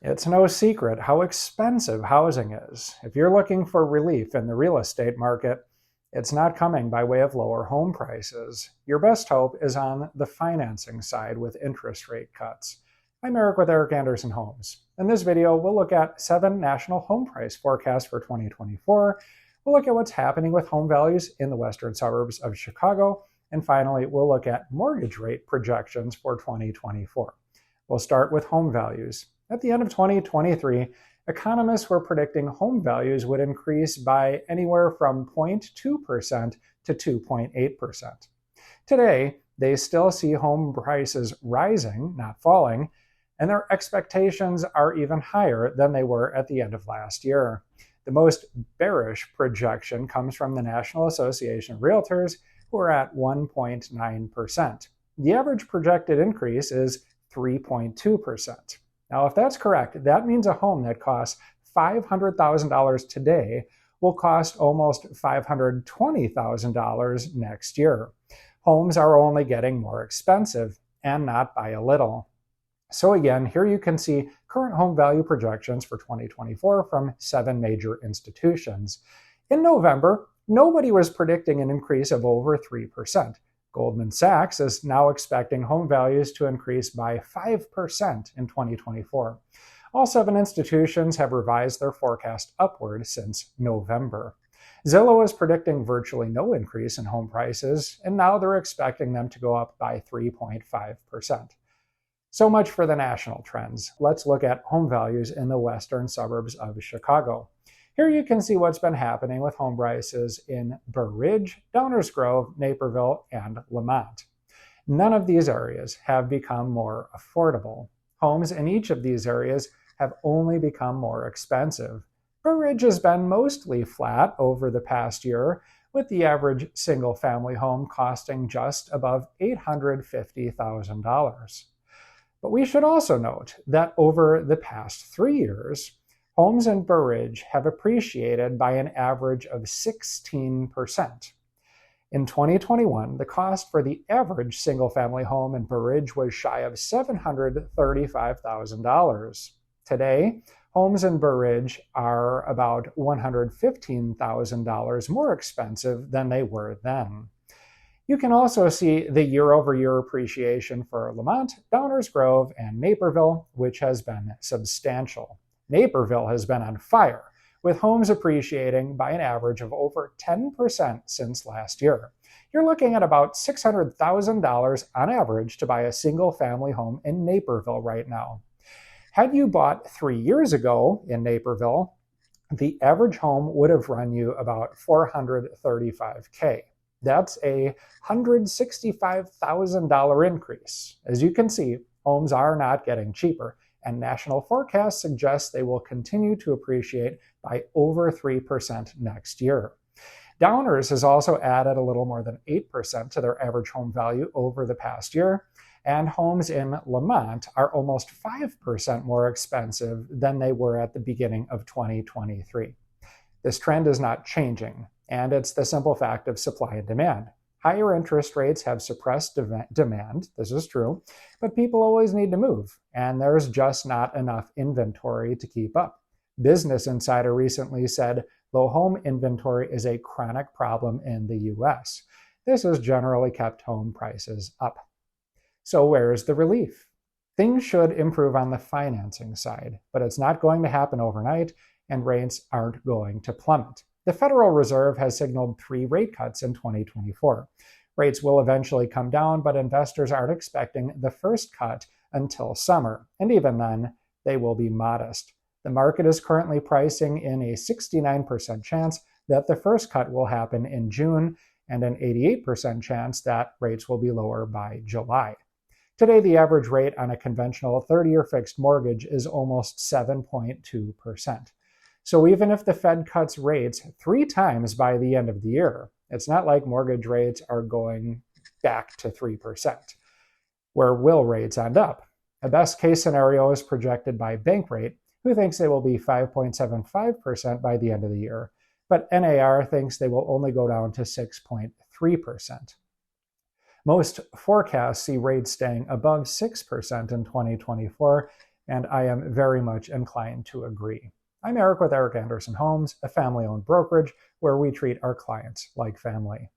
It's no secret how expensive housing is. If you're looking for relief in the real estate market, it's not coming by way of lower home prices. Your best hope is on the financing side with interest rate cuts. I'm Eric with Eric Andersen Homes. In this video, we'll look at 7 national home price forecasts for 2024. We'll look at what's happening with home values in the western suburbs of Chicago. And finally, we'll look at mortgage rate projections for 2024. We'll start with home values. At the end of 2023, economists were predicting home values would increase by anywhere from 0.2% to 2.8%. Today, they still see home prices rising, not falling, and their expectations are even higher than they were at the end of last year. The most bearish projection comes from the National Association of REALTORS, who are at 1.9%. The average projected increase is 3.2%. Now, if that's correct, that means a home that costs $500,000 today will cost almost $520,000 next year. Homes are only getting more expensive, and not by a little. So again, here you can see current home value projections for 2024 from 7 major institutions. In November, nobody was predicting an increase of over 3%. Goldman Sachs is now expecting home values to increase by 5% in 2024. All 7 institutions have revised their forecast upward since November. Zillow is predicting virtually no increase in home prices, and now they're expecting them to go up by 3.5%. So much for the national trends. Let's look at home values in the western suburbs of Chicago. Here you can see what's been happening with home prices in Burr Ridge, Downers Grove, Naperville, and Lemont. None of these areas have become more affordable. Homes in each of these areas have only become more expensive. Burr Ridge has been mostly flat over the past year, with the average single-family home costing just above $850,000. But we should also note that over the past 3 years, homes in Burr Ridge have appreciated by an average of 16%. In 2021, the cost for the average single-family home in Burr Ridge was shy of $735,000. Today, homes in Burr Ridge are about $115,000 more expensive than they were then. You can also see the year-over-year appreciation for Lemont, Downers Grove, and Naperville, which has been substantial. Naperville has been on fire, with homes appreciating by an average of over 10% since last year. You're looking at about $600,000 on average to buy a single-family home in Naperville right now. Had you bought 3 years ago in Naperville, the average home would have run you about $435,000. That's a $165,000 increase. As you can see, homes are not getting cheaper, and national forecasts suggest they will continue to appreciate by over 3% next year. Downers has also added a little more than 8% to their average home value over the past year, and homes in Lemont are almost 5% more expensive than they were at the beginning of 2023. This trend is not changing, and it's the simple fact of supply and demand. Higher interest rates have suppressed demand, this is true, but people always need to move, and there's just not enough inventory to keep up. Business Insider recently said low home inventory is a chronic problem in the US. This has generally kept home prices up. So where's the relief? Things should improve on the financing side, but it's not going to happen overnight, and rates aren't going to plummet. The Federal Reserve has signaled 3 rate cuts in 2024. Rates will eventually come down, but investors aren't expecting the first cut until summer, and even then, they will be modest. The market is currently pricing in a 69% chance that the first cut will happen in June, and an 88% chance that rates will be lower by July. Today, the average rate on a conventional 30-year fixed mortgage is almost 7.2%. So even if the Fed cuts rates 3 times by the end of the year, it's not like mortgage rates are going back to 3%. Where will rates end up? A best case scenario is projected by Bankrate, who thinks they will be 5.75% by the end of the year, but NAR thinks they will only go down to 6.3%. Most forecasts see rates staying above 6% in 2024, and I am very much inclined to agree. I'm Eric with Eric Andersen Homes, a family-owned brokerage where we treat our clients like family.